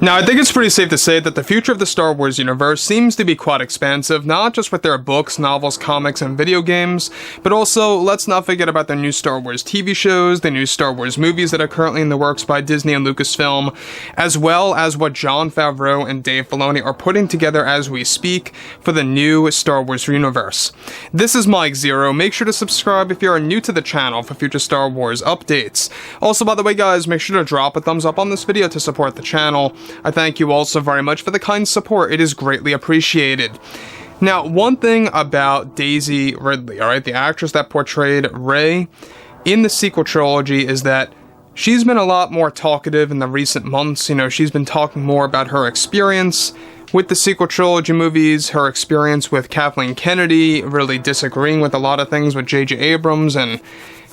Now, I think it's pretty safe to say that the future of the Star Wars universe seems to be quite expansive, not just with their books, novels, comics, and video games, but also, let's not forget about their new Star Wars TV shows, the new Star Wars movies that are currently in the works by Disney and Lucasfilm, as well as what Jon Favreau and Dave Filoni are putting together as we speak for the new Star Wars universe. This is Mike Zero. Make sure to subscribe if you are new to the channel for future Star Wars updates. Also, by the way, guys, make sure to drop a thumbs up on this video to support the channel. I thank you also very much for the kind support. It is greatly appreciated. Now, one thing about Daisy Ridley, alright, the actress that portrayed Rey in the sequel trilogy, is that she's been a lot more talkative in the recent months. You know, she's been talking more about her experience with the sequel trilogy movies, her experience with Kathleen Kennedy, really disagreeing with a lot of things with J.J. Abrams, and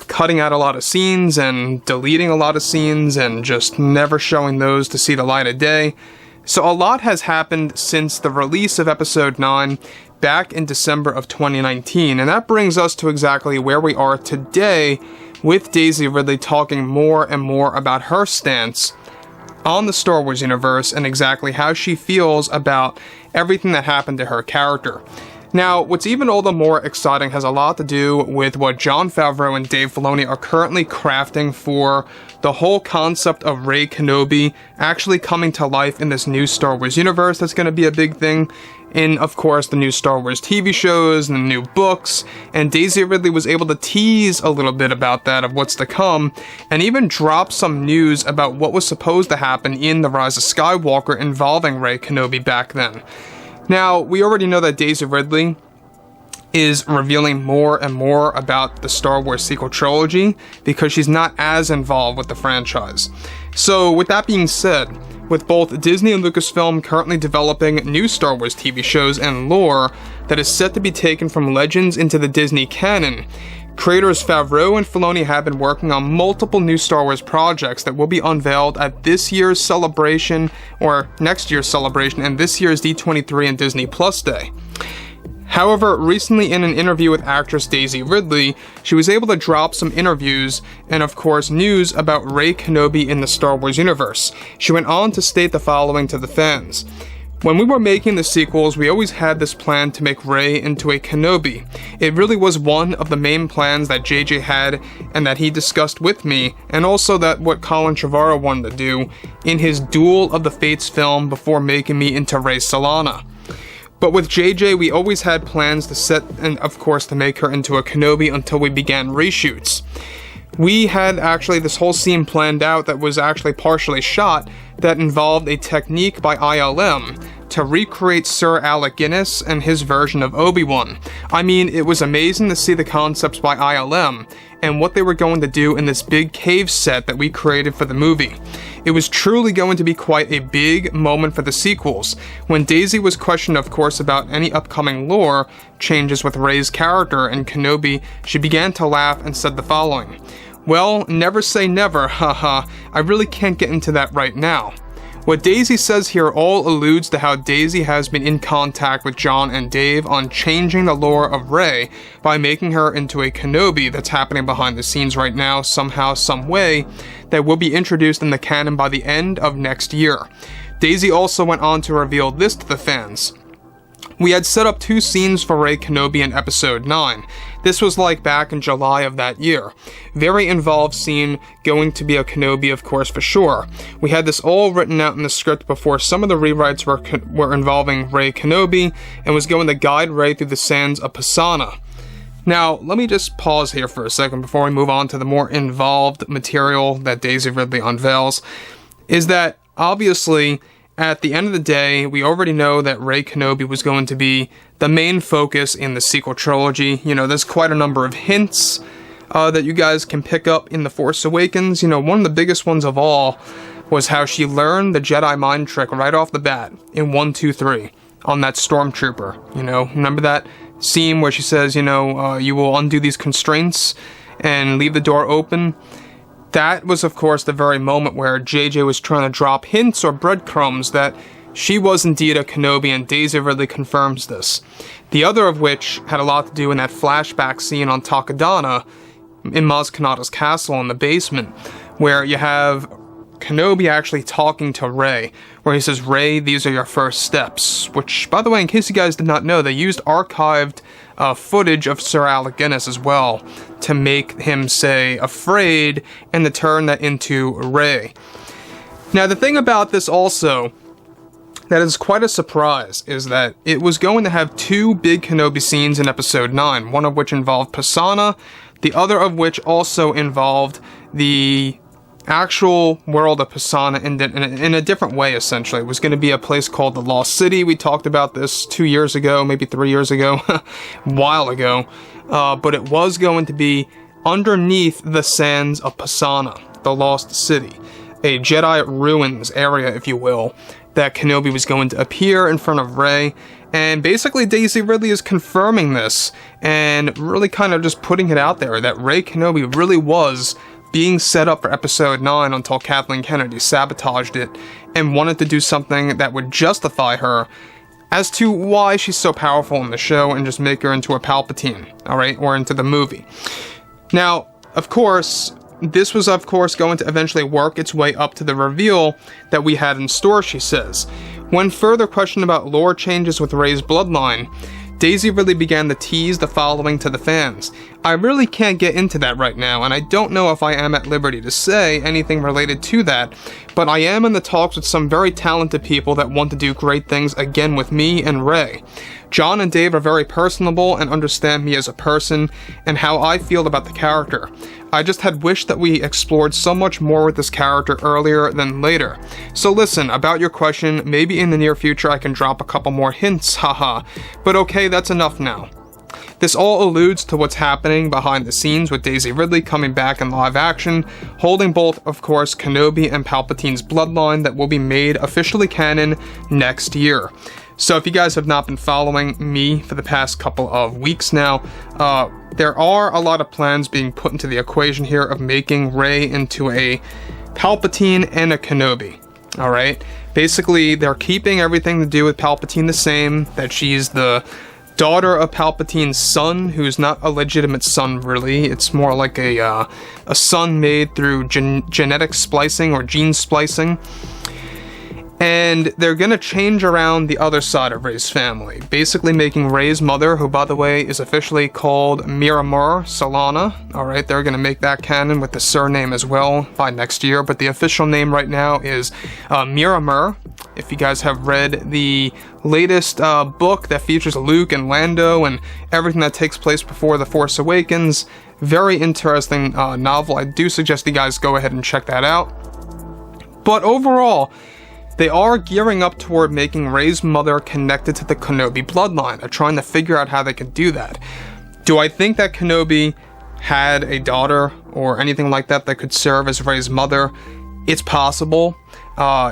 cutting out a lot of scenes and deleting a lot of scenes and just never showing those to see the light of day. So a lot has happened since the release of episode 9 back in December of 2019, and that brings us to exactly where we are today, with Daisy Ridley talking more and more about her stance on the Star Wars universe and exactly how she feels about everything that happened to her character. Now, what's even all the more exciting has a lot to do with what Jon Favreau and Dave Filoni are currently crafting for the whole concept of Rey Kenobi actually coming to life in this new Star Wars universe. That's going to be a big thing in, of course, the new Star Wars TV shows and the new books, and Daisy Ridley was able to tease a little bit about that, of what's to come, and even drop some news about what was supposed to happen in The Rise of Skywalker involving Rey Kenobi back then. Now, we already know that Daisy Ridley is revealing more and more about the Star Wars sequel trilogy because she's not as involved with the franchise. So, with that being said, with both Disney and Lucasfilm currently developing new Star Wars TV shows and lore that is set to be taken from Legends into the Disney canon, creators Favreau and Filoni have been working on multiple new Star Wars projects that will be unveiled at this year's celebration, or next year's celebration, and this year's D23 and Disney Plus Day. However, recently in an interview with actress Daisy Ridley, she was able to drop some interviews and, of course, news about Rey Kenobi in the Star Wars universe. She went on to state the following to the fans. When we were making the sequels, we always had this plan to make Rey into a Kenobi. It really was one of the main plans that JJ had and that he discussed with me, and also that what Colin Trevorrow wanted to do in his Duel of the Fates film before making me into Rey Solana. But with JJ, we always had plans to set, and of course to make her into a Kenobi until we began reshoots. We had actually this whole scene planned out that was actually partially shot that involved a technique by ILM to recreate Sir Alec Guinness and his version of Obi-Wan. I mean, it was amazing to see the concepts by ILM and what they were going to do in this big cave set that we created for the movie. It was truly going to be quite a big moment for the sequels. When Daisy was questioned, of course, about any upcoming lore changes with Rey's character and Kenobi, she began to laugh and said the following. Well, never say never, haha. I really can't get into that right now. What Daisy says here all alludes to how Daisy has been in contact with Jon and Dave on changing the lore of Rey by making her into a Kenobi that's happening behind the scenes right now, somehow, some way, that will be introduced in the canon by the end of next year. Daisy also went on to reveal this to the fans. We had set up 2 scenes for Rey Kenobi in episode 9. This was like back in July of that year. Very involved scene, going to be a Kenobi, of course, for sure. We had this all written out in the script before some of the rewrites were involving Rey Kenobi, and was going to guide Rey through the sands of Pisana. Now, let me just pause here for a second before we move on to the more involved material that Daisy Ridley unveils, is that, obviously, at the end of the day, we already know that Rey Kenobi was going to be the main focus in the sequel trilogy. You know, there's quite a number of hints that you guys can pick up in The Force Awakens. You know, one of the biggest ones of all was how she learned the Jedi mind trick right off the bat in 1, 2, 3 on that stormtrooper. You know, remember that scene where she says, you know, you will undo these constraints and leave the door open? That was, of course, the very moment where JJ was trying to drop hints or breadcrumbs that she was indeed a Kenobi, and Daisy Ridley confirms this. The other of which had a lot to do in that flashback scene on Takodana in Maz Kanata's castle in the basement, where you have Kenobi actually talking to Rey, where he says, "Rey, these are your first steps." Which, by the way, in case you guys did not know, they used archived footage of Sir Alec Guinness as well to make him say "afraid" and to turn that into Rey. Now, the thing about this also that is quite a surprise is that it was going to have two big Kenobi scenes in Episode 9, one of which involved Pasaana, the other of which also involved the actual world of Pasaana in a different way, essentially. It was going to be a place called the Lost City. We talked about this 2 years ago, maybe 3 years ago, a while ago. But it was going to be underneath the sands of Pasaana, the Lost City. A Jedi ruins area, if you will, that Kenobi was going to appear in front of Rey. And basically Daisy Ridley is confirming this and really kind of just putting it out there that Rey Kenobi really was being set up for Episode 9 until Kathleen Kennedy sabotaged it and wanted to do something that would justify her as to why she's so powerful in the show and just make her into a Palpatine, alright, or into the movie. Now, of course, this was of course going to eventually work its way up to the reveal that we had in store, she says. When further questioned about lore changes with Rey's bloodline, Daisy Ridley began to tease the following to the fans. I really can't get into that right now, and I don't know if I am at liberty to say anything related to that, but I am in the talks with some very talented people that want to do great things again with me and Rey. John and Dave are very personable and understand me as a person and how I feel about the character. I just had wished that we explored so much more with this character earlier than later. So listen, about your question, maybe in the near future I can drop a couple more hints, haha. But okay, that's enough now. This all alludes to what's happening behind the scenes with Daisy Ridley coming back in live action, holding both, of course, Kenobi and Palpatine's bloodline that will be made officially canon next year. So if you guys have not been following me for the past couple of weeks now, there are a lot of plans being put into the equation here of making Rey into a Palpatine and a Kenobi. Alright? Basically, they're keeping everything to do with Palpatine the same, that she's the daughter of Palpatine's son, who's not a legitimate son really. It's more like a son made through genetic splicing or gene splicing. And they're gonna change around the other side of Reys Family, basically making Rey's mother, who by the way is officially called Miramur Solana, alright, they're gonna make that canon with the surname as well by next year, but the official name right now is Miramur. If you guys have read the latest book that features Luke and Lando and everything that takes place before The Force Awakens, very interesting novel. I do suggest you guys go ahead and check that out. But overall, they are gearing up toward making Rey's mother connected to the Kenobi bloodline. They're trying to figure out how they can do that. Do I think that Kenobi had a daughter or anything like that that could serve as Rey's mother? It's possible.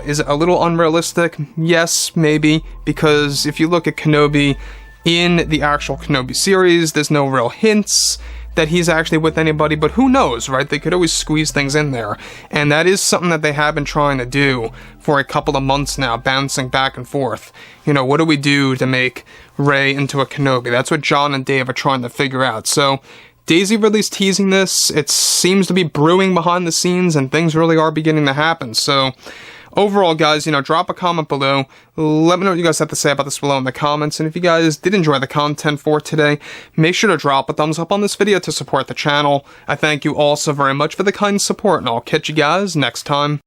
Is it a little unrealistic? Yes, maybe, because if you look at Kenobi in the actual Kenobi series, there's no real hints that he's actually with anybody, but who knows, right? They could always squeeze things in there, and that is something that they have been trying to do for a couple of months now, bouncing back and forth. You know, what do we do to make Rey into a Kenobi? That's what John and Dave are trying to figure out. So Daisy Ridley's teasing this. It seems to be brewing behind the scenes, and things really are beginning to happen. So overall, guys, you know, drop a comment below. Let me know what you guys have to say about this below in the comments. And if you guys did enjoy the content for today, make sure to drop a thumbs up on this video to support the channel. I thank you all so very much for the kind support, and I'll catch you guys next time.